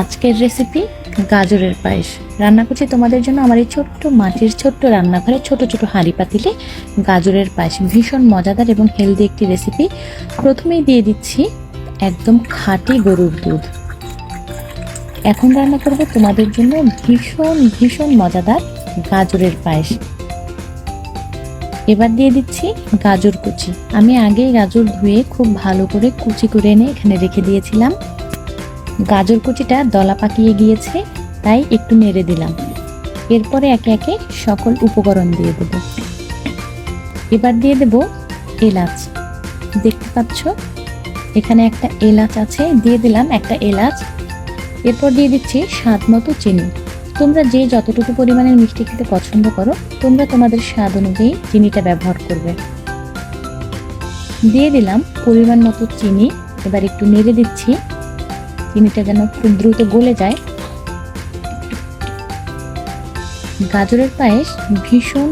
আজকের রেসিপি গাজরের পায়েস রান্না করছি তোমাদের জন্য আমার এই ছোট্ট মাটির ছোট্ট রান্নাঘরে ছোট ছোট হাঁড়ি পাতিলে গাজরের পায়েস ভীষণ মজাদার এবং হেলদি একটি রেসিপি। প্রথমেই দিয়ে দিচ্ছি একদম খাঁটি গরুর দুধ। এখন রান্না করব তোমাদের জন্য ভীষণ ভীষণ মজাদার গাজরের পায়েস। এবার দিয়ে দিচ্ছি গাজর কুচি। আমি আগেই গাজর ধুয়ে খুব ভালো করে কুচি করে এনে এখানে রেখে দিয়েছিলাম। গাজর কুচিটা দলা পাকিয়ে গিয়েছে, তাই একটু নেড়ে দিলাম। এরপরে একে একে সকল উপকরণ দিয়ে দেব। এবার দিয়ে দেব এলাচ। দেখতে পাচ্ছ এখানে একটা এলাচ আছে, দিয়ে দিলাম একটা এলাচ। এরপর দিয়ে দিচ্ছি স্বাদ মতো চিনি। তোমরা যে যতটুকু পরিমাণের মিষ্টি খেতে পছন্দ করো তোমরা তোমাদের স্বাদ অনুযায়ী চিনিটা ব্যবহার করবে। দিয়ে দিলাম পরিমাণ মতো চিনি। এবার একটু নেড়ে দিচ্ছি, চিনিটা যেন খুব দ্রুত গলে যায়। গাজরের পায়েস ভীষণ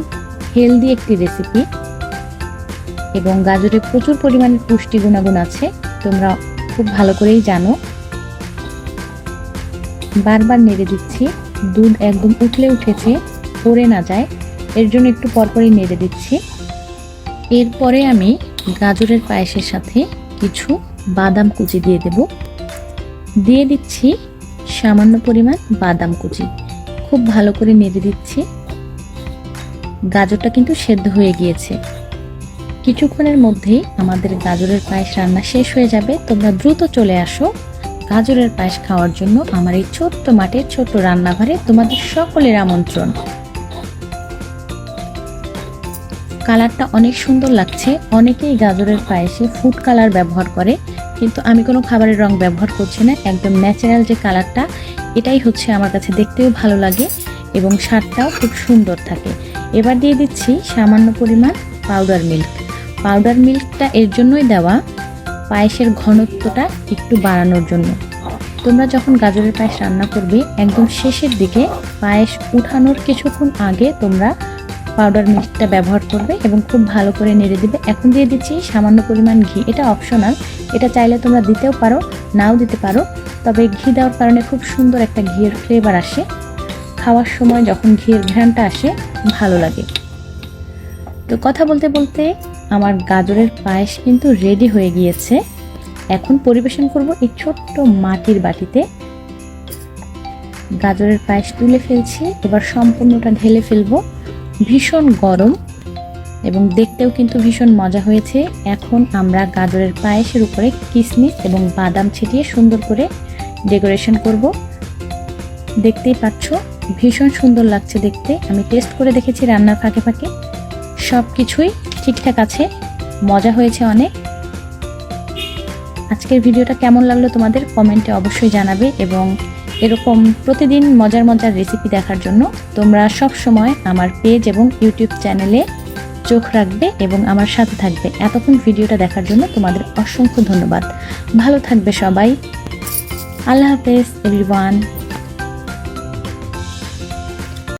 হেলদি একটি রেসিপি এবং গাজরে প্রচুর পরিমাণে পুষ্টি গুণাগুণ আছে, তোমরা খুব ভালো করেই জানো। বারবার নেড়ে দিচ্ছি, দুধ একদম উঠলে উঠেছে, পড়ে না যায়, এর জন্য একটু পরপরই নেড়ে দিচ্ছি। এরপরে আমি গাজরের পায়েসের সাথে কিছু বাদাম কুচি দিয়ে দেব। দিয়ে দিচ্ছি সামান্য পরিমাণ বাদাম কুচি। খুব ভালো করে নেড়ে দিচ্ছি। গাজরটা কিন্তু সেদ্ধ হয়ে গিয়েছে। কিছুক্ষণের মধ্যেই আমাদের গাজরের পায়েস রান্না শেষ হয়ে যাবে। তোমরা দ্রুত চলে আসো গাজরের পায়েস খাওয়ার জন্য আমার এই ছোট্ট মাটির ছোট্ট রান্নাঘরে। তোমাদের সকলের আমন্ত্রণ। কালারটা অনেক সুন্দর লাগছে। অনেকেই গাজরের পায়েসে ফুড কালার ব্যবহার করে, কিন্তু আমি কোনো খাবারের রং ব্যবহার করছি না। একদম ন্যাচারাল যে কালারটা, এটাই হচ্ছে আমার কাছে দেখতেও ভালো লাগে এবং স্বাদটাও খুব সুন্দর থাকে। এবার দিয়ে দিচ্ছি সামান্য পরিমাণ পাউডার মিল্ক। পাউডার মিল্কটা এর জন্যই দেওয়া, পায়েসের ঘনত্বটা একটু বাড়ানোর জন্য। তোমরা যখন গাজরের পায়েস রান্না করবে একদম শেষের দিকে পায়েস উঠানোর কিছুক্ষণ আগে তোমরা পাউডার মিল্কটা ব্যবহার করবে এবং খুব ভালো করে নেড়ে দিবে। এখন দিয়ে দিচ্ছি সামান্য পরিমাণ ঘি। এটা অপশনাল, এটা চাইলে তোমরা দিতেও পারো, নাও দিতে পারো। তবে ঘি দেওয়ার কারণে খুব সুন্দর একটা ঘিয়ের ফ্লেভার আসে। খাওয়ার সময় যখন ঘিয়ের ঘ্রাণটা আসে ভালো লাগে। তো কথা বলতে বলতে আমার গাজরের পায়েস কিন্তু রেডি হয়ে গিয়েছে। এখন পরিবেশন করব এই ছোট্ট মাটির বাটিতে। গাজরের পায়েস তুলে ফেলছি, এবার সম্পূর্ণটা ঢেলে ফেলবো। ভীষণ গরম এবং দেখতেও কিন্তু ভীষণ মজা হয়েছে। এখন আমরা গাজরের পায়েসের উপরে কিশমিশ এবং বাদাম ছিটিয়ে সুন্দর করে ডেকোরেশন করব। দেখতেই পাচ্ছ ভীষণ সুন্দর লাগছে দেখতে। আমি টেস্ট করে দেখেছি রান্নার ফাঁকে ফাঁকে, সব কিছুই ঠিকঠাক আছে, মজা হয়েছে অনেক। আজকের ভিডিওটা কেমন লাগলো তোমাদের কমেন্টে অবশ্যই জানাবে এবং এরকম প্রতিদিন মজার মজার রেসিপি দেখার জন্য তোমরা সব সময় আমার পেজ এবং ইউটিউব চ্যানেলে চোখ রাখবে এবং আমার সাথে থাকবে। এতক্ষণ ভিডিওটা দেখার জন্য তোমাদের অসংখ্য ধন্যবাদ। ভালো থাকবে সবাই। আল্লাহ হাফেজ এভরিওয়ান।